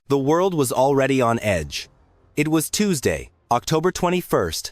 The world was already on edge. It was Tuesday, October 21st,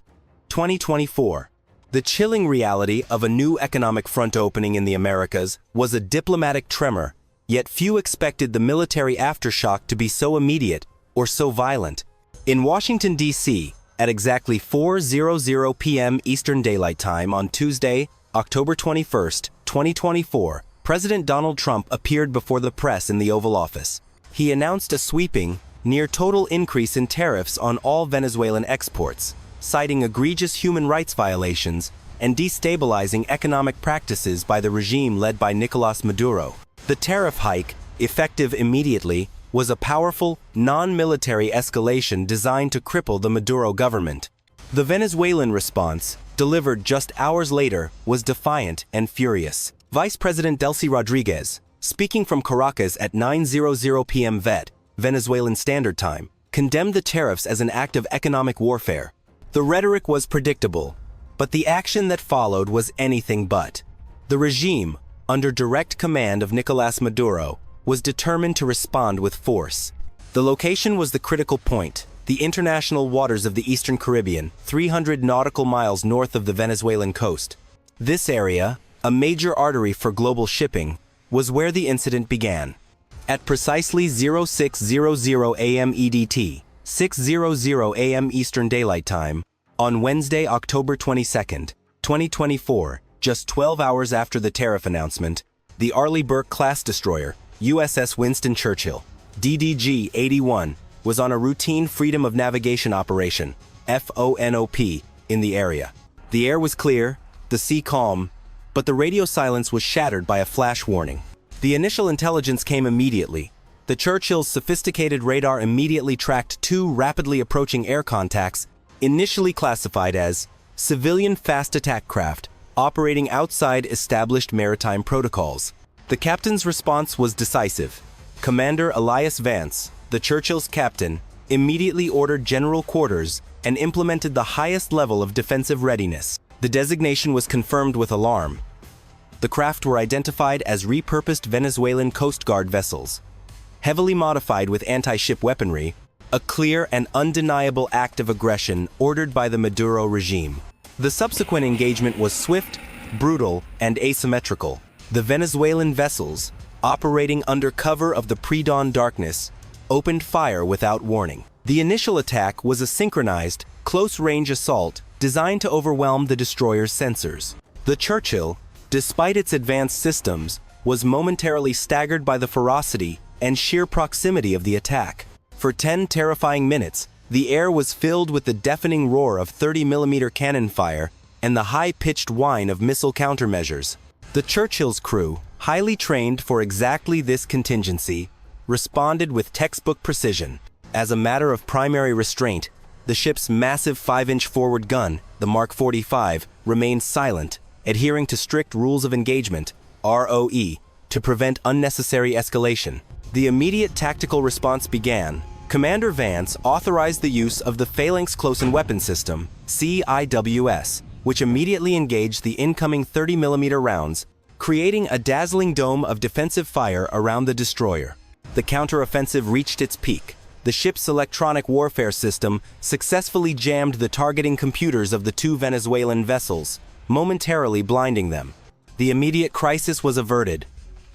2024. The chilling reality of a new economic front opening in the Americas was a diplomatic tremor, yet few expected the military aftershock to be so immediate or so violent. In Washington, D.C., at exactly 4:00 p.m. Eastern Daylight Time on Tuesday, October 21st, 2024, President Donald Trump appeared before the press in the Oval Office. He announced a sweeping, near-total increase in tariffs on all Venezuelan exports, citing egregious human rights violations and destabilizing economic practices by the regime led by Nicolás Maduro. The tariff hike, effective immediately, was a powerful, non-military escalation designed to cripple the Maduro government. The Venezuelan response, delivered just hours later, was defiant and furious. Vice President Delcy Rodriguez, speaking from Caracas at 9:00 p.m. Venezuelan Standard Time, condemned the tariffs as an act of economic warfare. The rhetoric was predictable, but the action that followed was anything but. The regime, under direct command of Nicolás Maduro, was determined to respond with force. The location was the critical point, the international waters of the Eastern Caribbean, 300 nautical miles north of the Venezuelan coast. This area, a major artery for global shipping, was where the incident began. At precisely 06:00 a.m. EDT, 6:00 a.m. Eastern Daylight Time, on Wednesday, October 22nd, 2024, just 12 hours after the tariff announcement, the Arleigh Burke class destroyer, USS Winston Churchill, DDG-81, was on a routine Freedom of Navigation operation, FONOP, in the area. The air was clear, the sea calm, but the radio silence was shattered by a flash warning. The initial intelligence came immediately. The Churchill's sophisticated radar immediately tracked two rapidly approaching air contacts, initially classified as civilian fast attack craft, operating outside established maritime protocols. The captain's response was decisive. Commander Elias Vance, the Churchill's captain, immediately ordered general quarters and implemented the highest level of defensive readiness. The designation was confirmed with alarm. The craft were identified as repurposed Venezuelan Coast Guard vessels. Heavily modified with anti-ship weaponry, a clear and undeniable act of aggression ordered by the Maduro regime. The subsequent engagement was swift, brutal, and asymmetrical. The Venezuelan vessels, operating under cover of the pre-dawn darkness, opened fire without warning. The initial attack was a synchronized, close-range assault designed to overwhelm the destroyer's sensors. The Churchill, despite its advanced systems, was momentarily staggered by the ferocity and sheer proximity of the attack. For 10 terrifying minutes, the air was filled with the deafening roar of 30mm cannon fire and the high-pitched whine of missile countermeasures. The Churchill's crew, highly trained for exactly this contingency, responded with textbook precision. As a matter of primary restraint, the ship's massive 5-inch forward gun, the Mark 45, remained silent, adhering to strict rules of engagement, ROE, to prevent unnecessary escalation. The immediate tactical response began. Commander Vance authorized the use of the Phalanx Close-in Weapon System, CIWS, which immediately engaged the incoming 30mm rounds, creating a dazzling dome of defensive fire around the destroyer. The counteroffensive reached its peak. The ship's electronic warfare system successfully jammed the targeting computers of the two Venezuelan vessels, momentarily blinding them. The immediate crisis was averted,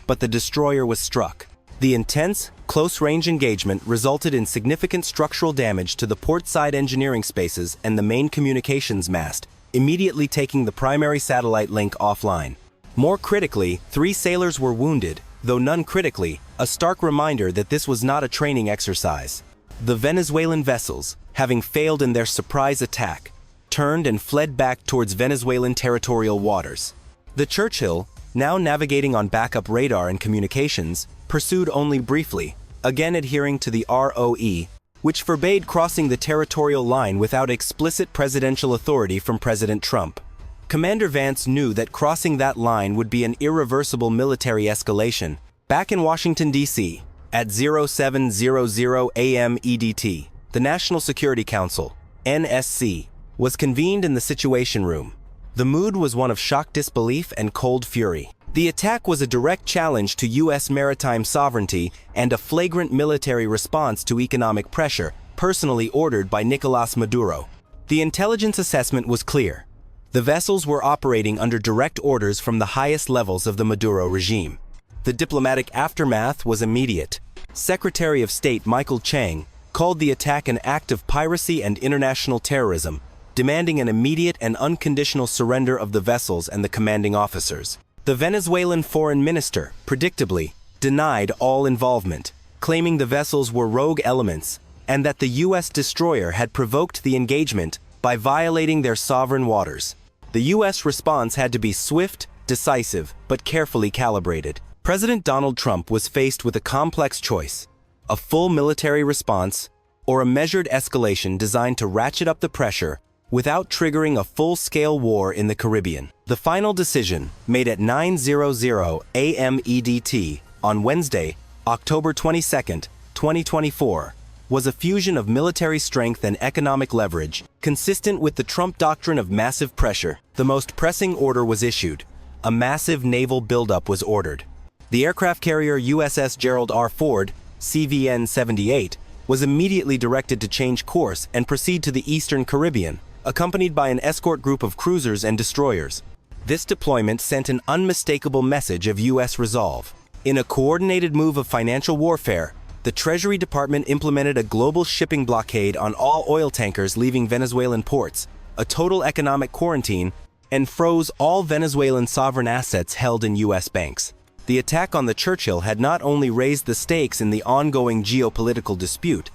but the destroyer was struck. The intense, close-range engagement resulted in significant structural damage to the port-side engineering spaces and the main communications mast, immediately taking the primary satellite link offline. More critically, 3 sailors were wounded, though none critically, a stark reminder that this was not a training exercise. The Venezuelan vessels, having failed in their surprise attack, turned and fled back towards Venezuelan territorial waters. The Churchill, now navigating on backup radar and communications, pursued only briefly, again adhering to the ROE, which forbade crossing the territorial line without explicit presidential authority from President Trump. Commander Vance knew that crossing that line would be an irreversible military escalation. Back in Washington, D.C., at 07:00 a.m. EDT, the National Security Council, NSC, was convened in the Situation Room. The mood was one of shocked disbelief and cold fury. The attack was a direct challenge to U.S. maritime sovereignty and a flagrant military response to economic pressure, personally ordered by Nicolás Maduro. The intelligence assessment was clear. The vessels were operating under direct orders from the highest levels of the Maduro regime. The diplomatic aftermath was immediate. Secretary of State Michael Chang called the attack an act of piracy and international terrorism, demanding an immediate and unconditional surrender of the vessels and the commanding officers. The Venezuelan foreign minister, predictably, denied all involvement, claiming the vessels were rogue elements and that the U.S. destroyer had provoked the engagement by violating their sovereign waters. The U.S. response had to be swift, decisive, but carefully calibrated. President Donald Trump was faced with a complex choice: a full military response or a measured escalation designed to ratchet up the pressure without triggering a full-scale war in the Caribbean. The final decision, made at 9:00 a.m. EDT on Wednesday, October 22, 2024, was a fusion of military strength and economic leverage, consistent with the Trump doctrine of massive pressure. The most pressing order was issued. A massive naval buildup was ordered. The aircraft carrier USS Gerald R. Ford, CVN-78, was immediately directed to change course and proceed to the Eastern Caribbean, accompanied by an escort group of cruisers and destroyers. This deployment sent an unmistakable message of U.S. resolve. In a coordinated move of financial warfare, the Treasury Department implemented a global shipping blockade on all oil tankers leaving Venezuelan ports, a total economic quarantine, and froze all Venezuelan sovereign assets held in U.S. banks. The attack on the Churchill had not only raised the stakes in the ongoing geopolitical dispute,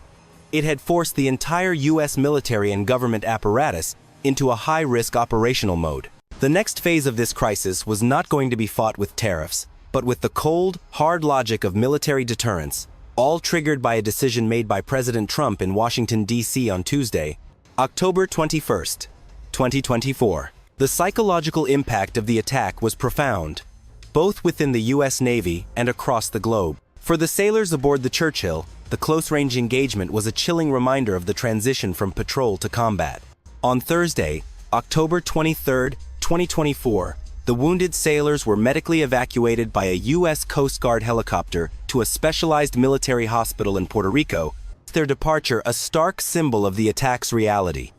it had forced the entire U.S. military and government apparatus into a high-risk operational mode. The next phase of this crisis was not going to be fought with tariffs, but with the cold, hard logic of military deterrence, all triggered by a decision made by President Trump in Washington, D.C. on Tuesday, October 21, 2024. The psychological impact of the attack was profound, both within the U.S. Navy and across the globe. For the sailors aboard the Churchill, the close-range engagement was a chilling reminder of the transition from patrol to combat. On Thursday, October 23, 2024, the wounded sailors were medically evacuated by a U.S. Coast Guard helicopter to a specialized military hospital in Puerto Rico, their departure a stark symbol of the attack's reality.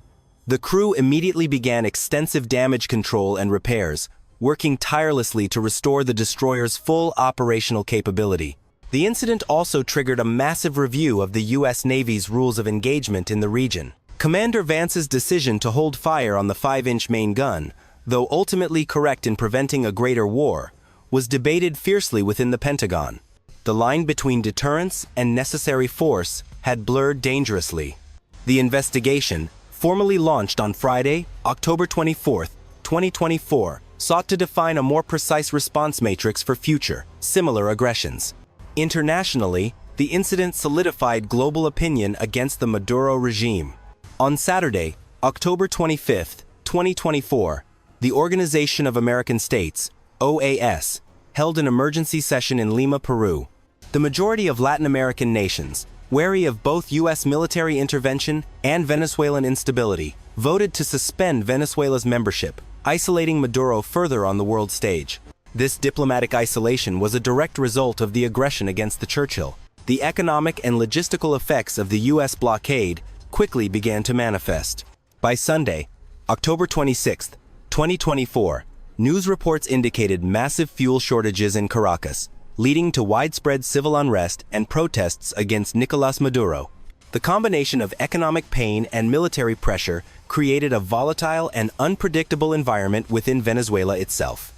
The crew immediately began extensive damage control and repairs, working tirelessly to restore the destroyer's full operational capability. The incident also triggered a massive review of the U.S. Navy's rules of engagement in the region. Commander Vance's decision to hold fire on the 5-inch main gun, though ultimately correct in preventing a greater war, was debated fiercely within the Pentagon. The line between deterrence and necessary force had blurred dangerously. The investigation, formally launched on Friday, October 24, 2024, sought to define a more precise response matrix for future, similar aggressions. Internationally, the incident solidified global opinion against the Maduro regime. On Saturday, October 25, 2024, the Organization of American States, OAS, held an emergency session in Lima, Peru. The majority of Latin American nations, wary of both U.S. military intervention and Venezuelan instability, voted to suspend Venezuela's membership, isolating Maduro further on the world stage. This diplomatic isolation was a direct result of the aggression against the Churchill. The economic and logistical effects of the U.S. blockade quickly began to manifest. By Sunday, October 26, 2024, news reports indicated massive fuel shortages in Caracas, leading to widespread civil unrest and protests against Nicolás Maduro. The combination of economic pain and military pressure created a volatile and unpredictable environment within Venezuela itself.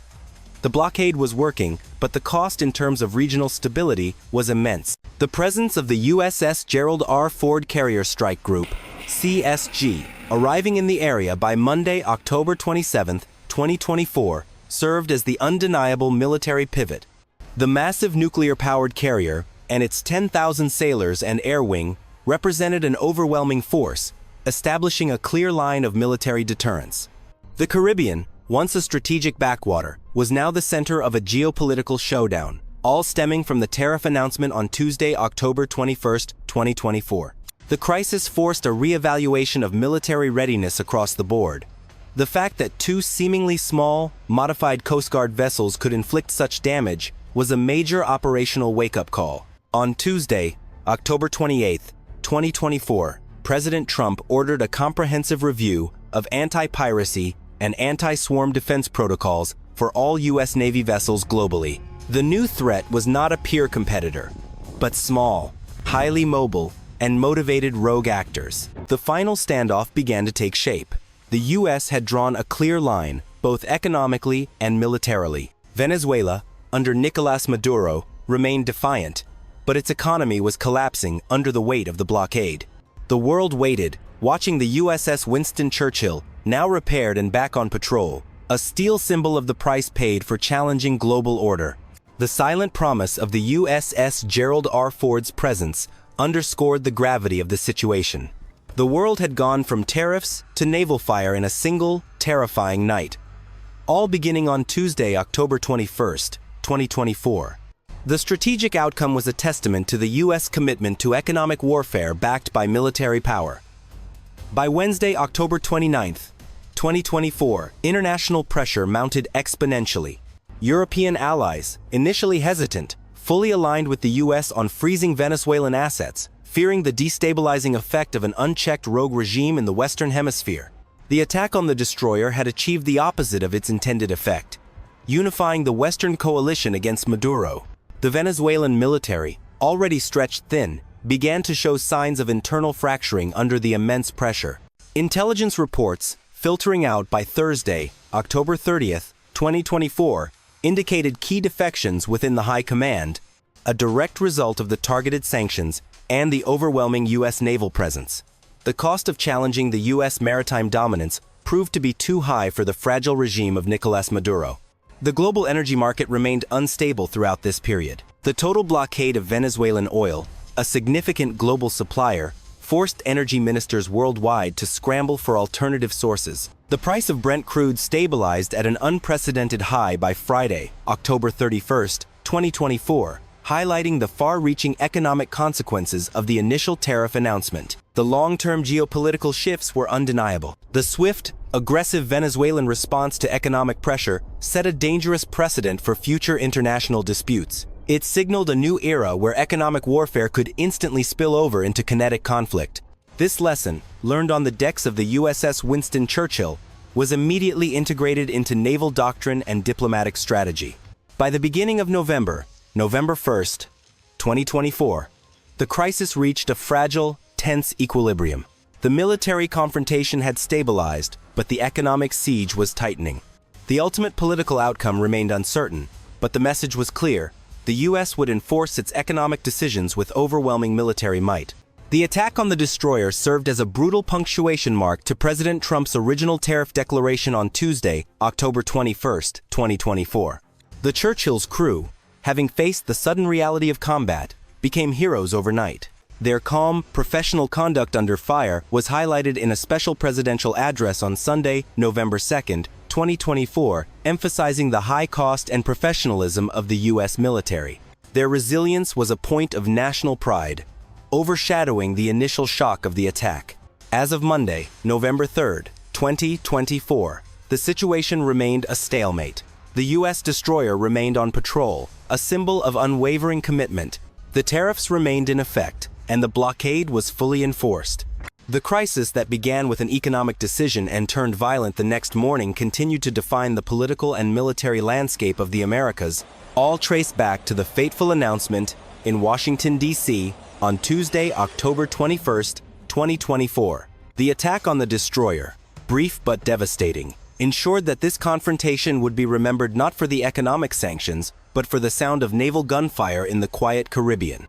The blockade was working, but the cost in terms of regional stability was immense. The presence of the USS Gerald R. Ford Carrier Strike Group, CSG, arriving in the area by Monday, October 27, 2024, served as the undeniable military pivot. The massive nuclear-powered carrier and its 10,000 sailors and air wing represented an overwhelming force, establishing a clear line of military deterrence. The Caribbean, once a strategic backwater, was now the center of a geopolitical showdown, all stemming from the tariff announcement on Tuesday, October 21, 2024. The crisis forced a re-evaluation of military readiness across the board. The fact that two seemingly small, modified Coast Guard vessels could inflict such damage was a major operational wake-up call. On Tuesday, October 28, 2024, President Trump ordered a comprehensive review of anti-piracy and anti-swarm defense protocols for all U.S. Navy vessels globally. The new threat was not a peer competitor, but small, highly mobile, and motivated rogue actors. The final standoff began to take shape. The U.S. had drawn a clear line, both economically and militarily. Venezuela, under Nicolás Maduro, remained defiant, but its economy was collapsing under the weight of the blockade. The world waited, watching the USS Winston Churchill, now repaired and back on patrol, a steel symbol of the price paid for challenging global order. The silent promise of the USS Gerald R. Ford's presence underscored the gravity of the situation. The world had gone from tariffs to naval fire in a single, terrifying night, all beginning on Tuesday, October 21st, 2024. The strategic outcome was a testament to the U.S. commitment to economic warfare backed by military power. By Wednesday, October 29th, 2024, international pressure mounted exponentially. European allies, initially hesitant, fully aligned with the U.S. on freezing Venezuelan assets, fearing the destabilizing effect of an unchecked rogue regime in the Western Hemisphere. The attack on the destroyer had achieved the opposite of its intended effect, unifying the Western coalition against Maduro. The Venezuelan military, already stretched thin, began to show signs of internal fracturing under the immense pressure. Intelligence reports, filtering out by Thursday, October 30th, 2024, indicated key defections within the high command, a direct result of the targeted sanctions and the overwhelming U.S. naval presence. The cost of challenging the U.S. maritime dominance proved to be too high for the fragile regime of Nicolás Maduro. The global energy market remained unstable throughout this period. The total blockade of Venezuelan oil, a significant global supplier, forced energy ministers worldwide to scramble for alternative sources. The price of Brent crude stabilized at an unprecedented high by Friday, October 31st, 2024, highlighting the far-reaching economic consequences of the initial tariff announcement. The long-term geopolitical shifts were undeniable. The swift, aggressive Venezuelan response to economic pressure set a dangerous precedent for future international disputes. It signaled a new era where economic warfare could instantly spill over into kinetic conflict. This lesson, learned on the decks of the USS Winston Churchill, was immediately integrated into naval doctrine and diplomatic strategy. By the beginning of November 1st, 2024, the crisis reached a fragile, tense equilibrium. The military confrontation had stabilized, but the economic siege was tightening. The ultimate political outcome remained uncertain, but the message was clear: the U.S. would enforce its economic decisions with overwhelming military might. The attack on the destroyer served as a brutal punctuation mark to President Trump's original tariff declaration on Tuesday, October 21st, 2024. The Churchill's crew, having faced the sudden reality of combat, became heroes overnight. Their calm, professional conduct under fire was highlighted in a special presidential address on Sunday, November 2nd, 2024, emphasizing the high cost and professionalism of the U.S. military. Their resilience was a point of national pride, overshadowing the initial shock of the attack. As of Monday, November 3rd, 2024, the situation remained a stalemate. The U.S. destroyer remained on patrol, a symbol of unwavering commitment. The tariffs remained in effect, and the blockade was fully enforced. The crisis that began with an economic decision and turned violent the next morning continued to define the political and military landscape of the Americas, all traced back to the fateful announcement in Washington, D.C. on Tuesday, October 21st, 2024. The attack on the destroyer, brief but devastating, ensured that this confrontation would be remembered not for the economic sanctions, but for the sound of naval gunfire in the quiet Caribbean.